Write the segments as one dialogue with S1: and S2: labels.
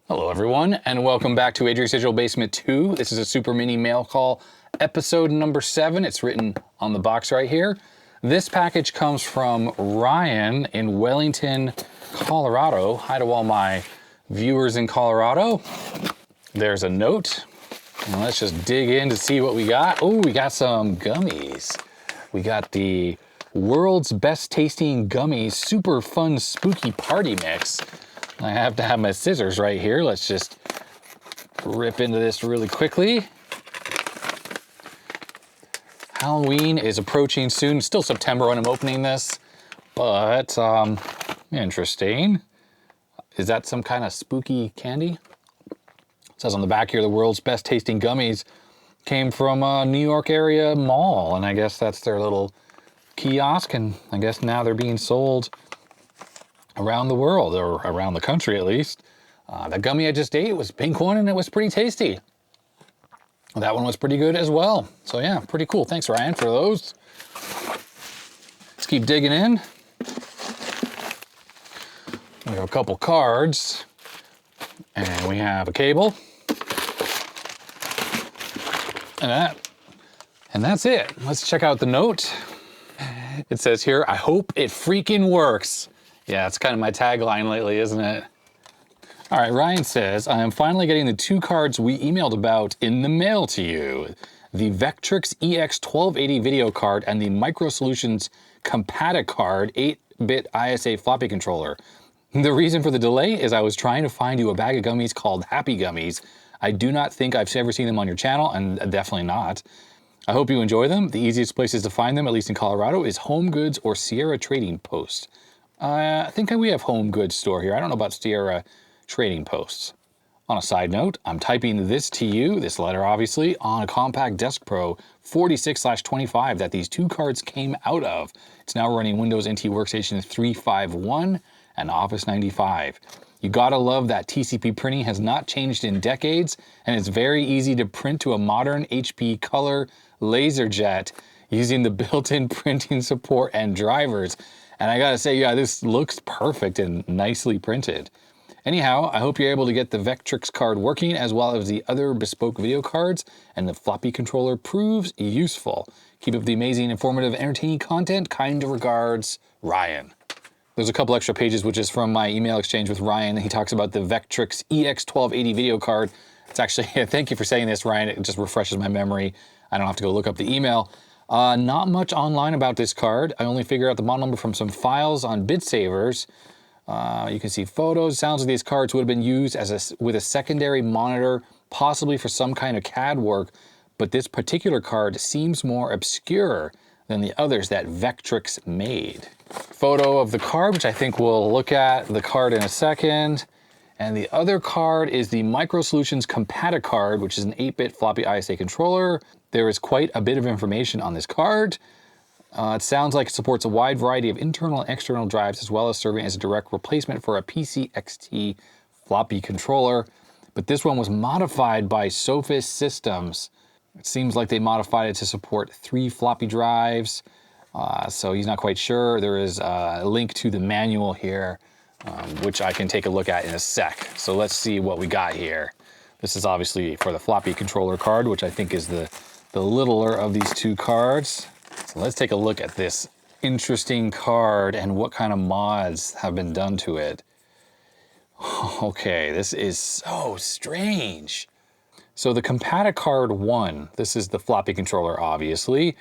S1: Hello everyone, and welcome back to Adrian's Digital Basement 2. This is a super mini mail call, episode number 7. It's written on the box right here. This package comes from Ryan in Wellington, Colorado. Hi to all my viewers in Colorado. There's a note. And let's just dig in to see what we got. Oh, we got some gummies. We got the world's best tasting gummies, super fun spooky party mix. I have to have my scissors right here. Let's just rip into this really quickly. Halloween is approaching soon. It's still September when I'm opening this, but interesting. Is that some kind of spooky candy? It says on the back here, the world's best tasting gummies came from a New York area mall, and I guess that's their little kiosk, and I guess now they're being sold around the world, or around the country at least. The gummy I just ate was pink one, and it was pretty tasty. That one was pretty good as well. So yeah, pretty cool. Thanks, Ryan, for those. Let's keep digging in. We have a couple cards, and we have a cable, and that's it. Let's check out the note. It says here, I hope it freaking works. Yeah, it's kind of my tagline lately, isn't it? All right, Ryan says, I am finally getting the 2 cards we emailed about in the mail to you. The Vectrix EX1280 video card and the Micro Solutions Compaticard 8-bit ISA floppy controller. The reason for the delay is I was trying to find you a bag of gummies called Happy Gummies. I do not think I've ever seen them on your channel, and definitely not. I hope you enjoy them. The easiest places to find them, at least in Colorado, is Home Goods or Sierra Trading Post. I think we have Home Goods store here. I don't know about Sierra Trading Posts. On a side note, I'm typing this to you, this letter obviously, on a compact Desk Pro 46/25 that these 2 cards came out of. It's now running Windows NT Workstation 351 and Office 95. You gotta love that TCP printing has not changed in decades, and it's very easy to print to a modern HP color LaserJet using the built-in printing support and drivers. And I gotta say, yeah, this looks perfect and nicely printed. Anyhow, I hope you're able to get the Vectrex card working as well as the other bespoke video cards, and the floppy controller proves useful. Keep up the amazing, informative, entertaining content. Kind regards, Ryan. There's a couple extra pages, which is from my email exchange with Ryan. He talks about the Vectrix EX1280 video card. It's actually, thank you for saying this, Ryan. It just refreshes my memory. I don't have to go look up the email. Not much online about this card. I only figure out the model number from some files on BitSavers. You can see photos. Sounds like these cards would have been used as with a secondary monitor, possibly for some kind of CAD work, but this particular card seems more obscure than the others that Vectrex made. Photo of the card, which I think we'll look at the card in a second. And the other card is the Micro Solutions Compaticard, which is an 8-bit floppy ISA controller. There is quite a bit of information on this card. It sounds like it supports a wide variety of internal and external drives, as well as serving as a direct replacement for a PC XT floppy controller. But this one was modified by Sophos Systems. It seems like they modified it to support 3 floppy drives. So he's not quite sure. There is a link to the manual here, which I can take a look at in a sec. So let's see what we got here. This is obviously for the floppy controller card, which I think is the littler of these 2 cards. So let's take a look at this interesting card and what kind of mods have been done to it. Okay, this is so strange. So the Compaticard 1, this is the floppy controller, obviously.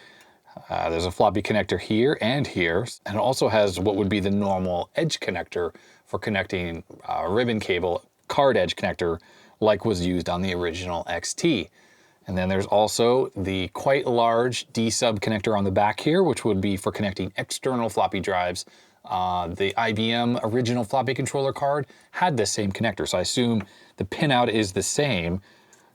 S1: There's a floppy connector here, and it also has what would be the normal edge connector for connecting ribbon cable, card edge connector, like was used on the original XT. And then there's also the quite large D-sub connector on the back here, which would be for connecting external floppy drives. The IBM original floppy controller card had this same connector, so I assume the pinout is the same.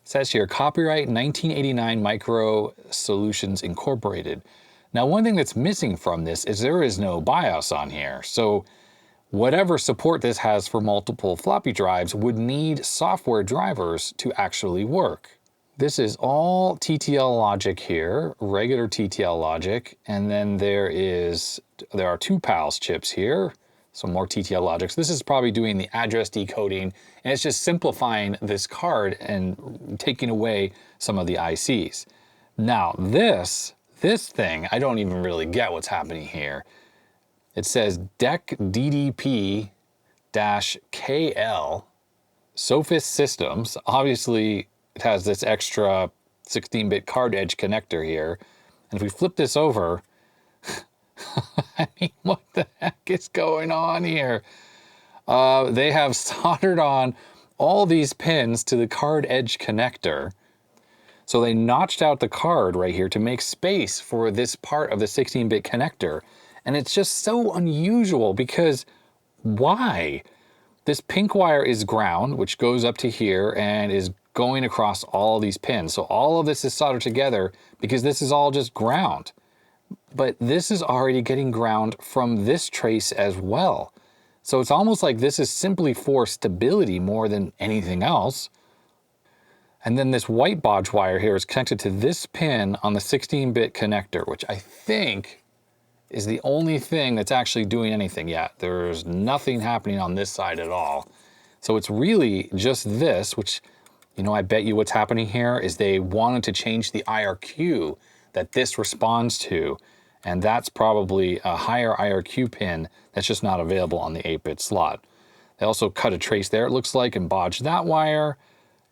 S1: It says here, copyright 1989 Micro Solutions Incorporated. Now, one thing that's missing from this is there is no BIOS on here. So whatever support this has for multiple floppy drives would need software drivers to actually work. This is all TTL logic here, regular TTL logic, and then there are 2 PALS chips here. So more TTL logic. So this is probably doing the address decoding, and it's just simplifying this card and taking away some of the ICs. Now this thing, I don't even really get what's happening here. It says DEC DDP-KL Sophis Systems. Obviously, it has this extra 16-bit card edge connector here. And if we flip this over, I mean, what the heck is going on here? They have soldered on all these pins to the card edge connector. So they notched out the card right here to make space for this part of the 16-bit connector. And it's just so unusual because why? This pink wire is ground, which goes up to here and is going across all these pins. So all of this is soldered together because this is all just ground. But this is already getting ground from this trace as well. So it's almost like this is simply for stability more than anything else. And then this white bodge wire here is connected to this pin on the 16-bit connector, which I think is the only thing that's actually doing anything yet. There's nothing happening on this side at all. So it's really just this, which, you know, I bet you what's happening here is they wanted to change the IRQ that this responds to. And that's probably a higher IRQ pin that's just not available on the 8-bit slot. They also cut a trace there, it looks like, and bodged that wire.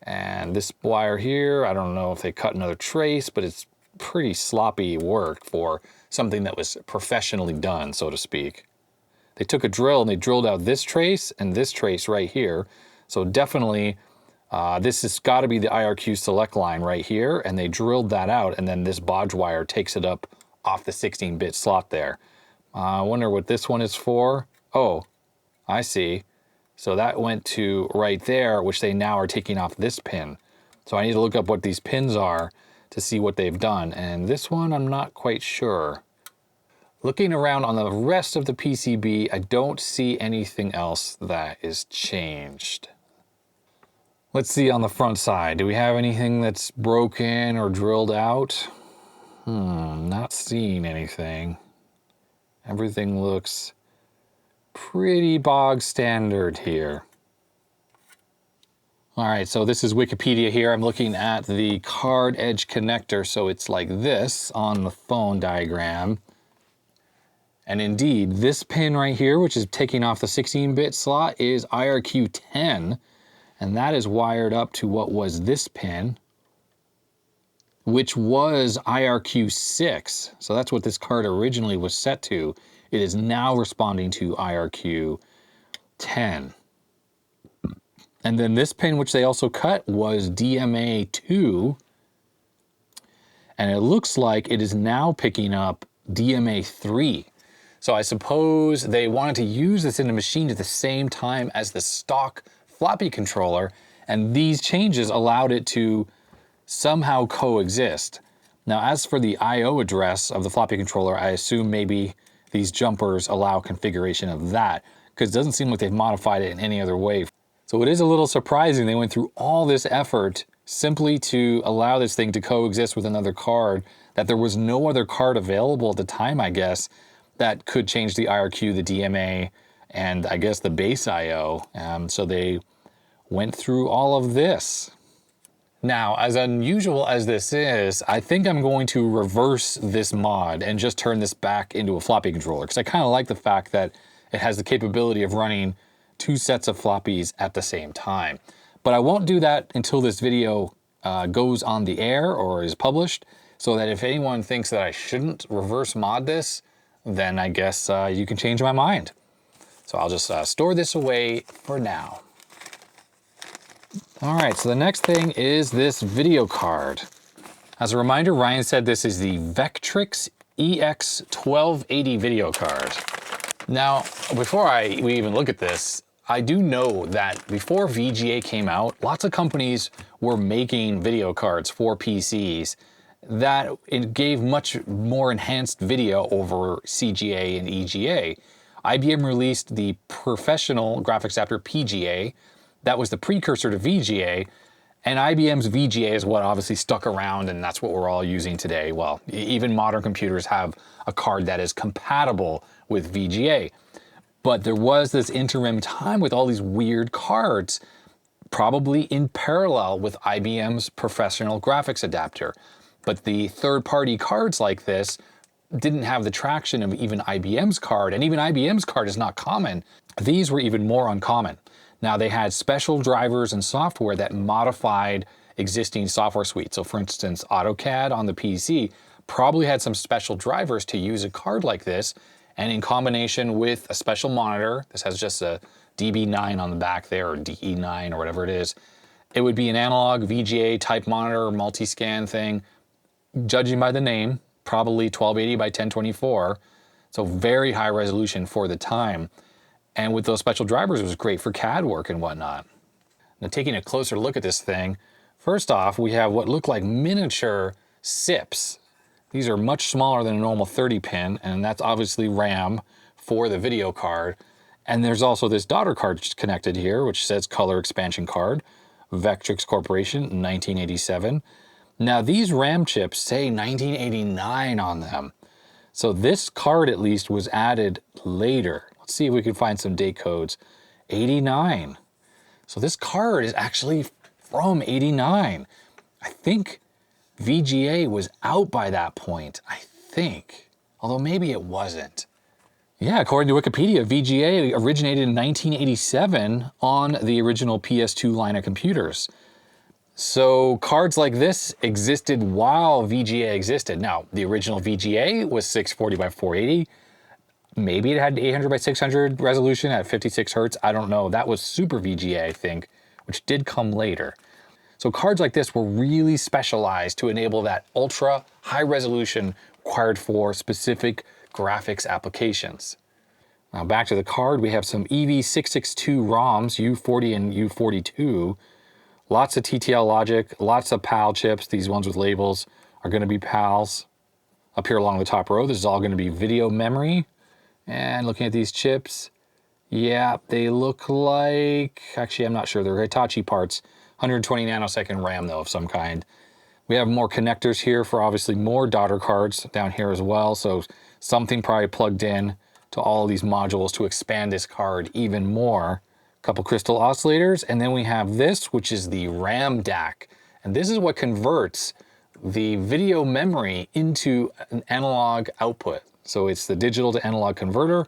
S1: And this wire here, I don't know if they cut another trace, but it's pretty sloppy work for something that was professionally done, so to speak. They took a drill and they drilled out this trace and this trace right here. So definitely this has got to be the IRQ select line right here, and they drilled that out, and then this bodge wire takes it up off the 16-bit slot there. I wonder what this one is for. Oh, I see. So that went to right there, which they now are taking off this pin. So I need to look up what these pins are to see what they've done. And this one, I'm not quite sure. Looking around on the rest of the PCB, I don't see anything else that is changed. Let's see on the front side. Do we have anything that's broken or drilled out? Not seeing anything. Everything looks pretty bog standard here. All right, so this is Wikipedia here. I'm looking at the card edge connector. So it's like this on the phone diagram. And indeed, this pin right here, which is taking off the 16-bit slot, is IRQ 10. And that is wired up to what was this pin, which was IRQ 6. So that's what this card originally was set to. It is now responding to IRQ 10. And then this pin, which they also cut, was DMA 2. And it looks like it is now picking up DMA 3. So I suppose they wanted to use this in the machine at the same time as the stock floppy controller, and these changes allowed it to somehow coexist. Now, as for the I/O address of the floppy controller, I assume maybe these jumpers allow configuration of that, because it doesn't seem like they've modified it in any other way. So it is a little surprising they went through all this effort simply to allow this thing to coexist with another card, that there was no other card available at the time, I guess, that could change the IRQ, the DMA, and I guess the base I/O. So they went through all of this. Now, as unusual as this is, I think I'm going to reverse this mod and just turn this back into a floppy controller, because I kind of like the fact that it has the capability of running two sets of floppies at the same time. But I won't do that until this video goes on the air or is published, so that if anyone thinks that I shouldn't reverse mod this, then I guess you can change my mind. So I'll just store this away for now. All right, so the next thing is this video card. As a reminder, Ryan said this is the Vectrix EX1280 video card. Now, before we even look at this, I do know that before VGA came out, lots of companies were making video cards for PCs that it gave much more enhanced video over CGA and EGA. IBM released the professional graphics adapter PGA. That was the precursor to VGA, and IBM's VGA is what obviously stuck around, and that's what we're all using today. Well, even modern computers have a card that is compatible with VGA. But there was this interim time with all these weird cards, probably in parallel with IBM's professional graphics adapter. But the third-party cards like this didn't have the traction of even IBM's card, and even IBM's card is not common. These were even more uncommon. Now, they had special drivers and software that modified existing software suites. So for instance, AutoCAD on the PC probably had some special drivers to use a card like this, and in combination with a special monitor, this has just a DB9 on the back there, or DE9 or whatever it is, it would be an analog VGA type monitor, multi-scan thing, judging by the name, probably 1280 by 1024, so very high resolution for the time. And with those special drivers, it was great for CAD work and whatnot. Now, taking a closer look at this thing, first off, we have what look like miniature SIPs. These are much smaller than a normal 30 pin, and that's obviously RAM for the video card. And there's also this daughter card connected here, which says Color Expansion Card, Vectrex Corporation, 1987. Now, these RAM chips say 1989 on them. So this card at least was added later. Let's see if we can find some date codes. 89. So this card is actually from 89. I think VGA was out by that point, I think. Although maybe it wasn't. Yeah, according to Wikipedia, VGA originated in 1987 on the original PS2 line of computers. So cards like this existed while VGA existed. Now, the original VGA was 640 by 480. Maybe it had 800 by 600 resolution at 56 Hertz. I don't know. That was Super VGA, I think, which did come later. So cards like this were really specialized to enable that ultra high resolution required for specific graphics applications. Now back to the card, we have some EV662 ROMs, U40 and U42. Lots of TTL logic, lots of PAL chips. These ones with labels are going to be PALs. Up here along the top row, this is all going to be video memory. And looking at these chips, yeah, they look like, actually I'm not sure, they're Hitachi parts. 120 nanosecond RAM though of some kind. We have more connectors here for obviously more daughter cards down here as well. So something probably plugged in to all these modules to expand this card even more. Couple crystal oscillators, and then we have this, which is the RAM DAC. And this is what converts the video memory into an analog output. So it's the digital to analog converter.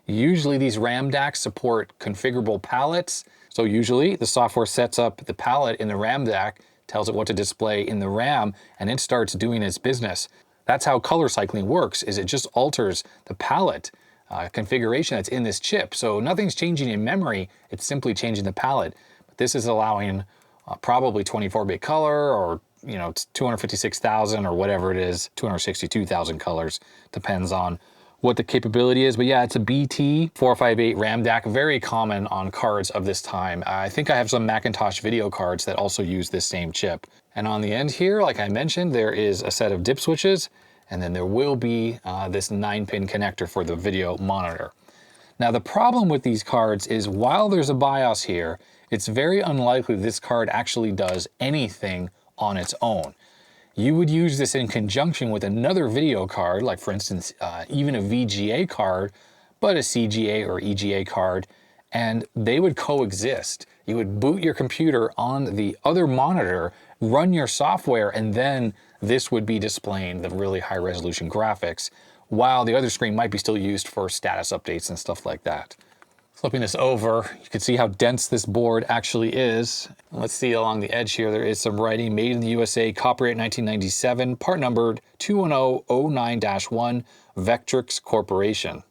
S1: Usually these RAM DACs support configurable palettes. So usually the software sets up the palette in the RAM DAC, tells it what to display in the RAM, and it starts doing its business. That's how color cycling works, is it just alters the palette configuration that's in this chip. So nothing's changing in memory, it's simply changing the palette. But this is allowing probably 24-bit color, or you know, it's 256,000 or whatever it is, 262,000 colors, depends on what the capability is. But yeah, it's a BT458 RAM DAC, very common on cards of this time. I think I have some Macintosh video cards that also use this same chip. And on the end here, like I mentioned, there is a set of dip switches, and then there will be this 9-pin connector for the video monitor. Now the problem with these cards is while there's a BIOS here, it's very unlikely this card actually does anything on its own. You would use this in conjunction with another video card, like for instance, even a VGA card, but a CGA or EGA card, and they would coexist. You would boot your computer on the other monitor, run your software, and then this would be displaying the really high resolution graphics, while the other screen might be still used for status updates and stuff like that. Flipping this over, you can see how dense this board actually is. Let's see along the edge here, there is some writing, made in the USA, copyright 1997, part numbered 21009-1, Vectrix Corporation.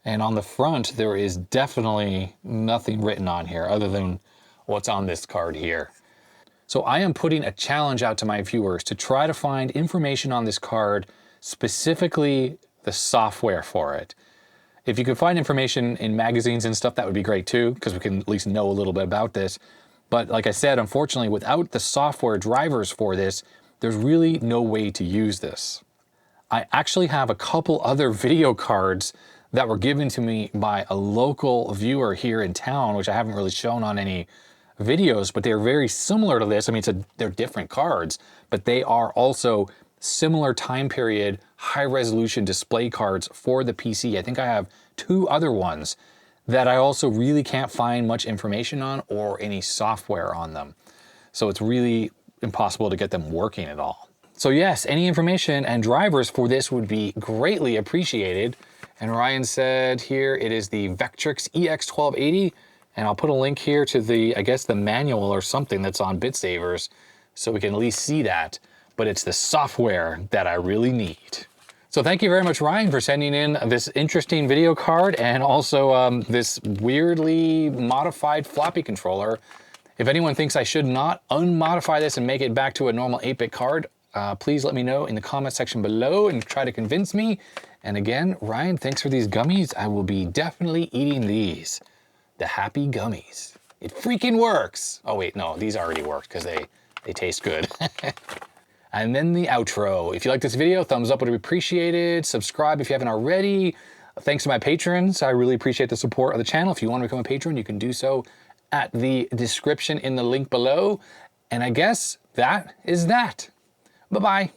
S1: And on the front, there is definitely nothing written on here other than what's on this card here. So I am putting a challenge out to my viewers to try to find information on this card, specifically the software for it. If you could find information in magazines and stuff, that would be great too, because we can at least know a little bit about this. But like I said, unfortunately, without the software drivers for this, there's really no way to use this. I actually have a couple other video cards that were given to me by a local viewer here in town, which I haven't really shown on any videos, but they're very similar to this. I mean, they're different cards, but they are also similar time period, high resolution display cards for the PC. I think I have two other ones that I also really can't find much information on or any software on them. So it's really impossible to get them working at all. So yes, any information and drivers for this would be greatly appreciated. And Ryan said here it is the Vectrix EX1280, and I'll put a link here to the, I guess the manual or something that's on BitSavers so we can at least see that, but it's the software that I really need. So thank you very much, Ryan, for sending in this interesting video card and also this weirdly modified floppy controller. If anyone thinks I should not unmodify this and make it back to a normal 8-bit card, please let me know in the comment section below and try to convince me. And again, Ryan, thanks for these gummies. I will be definitely eating these. The happy gummies. It freaking works. Oh wait, no, these already worked because they taste good. And then the outro. If you like this video, thumbs up would be appreciated. Subscribe if you haven't already. Thanks to my patrons. I really appreciate the support of the channel. If you want to become a patron, you can do so at the description in the link below. And I guess that is that. Bye-bye.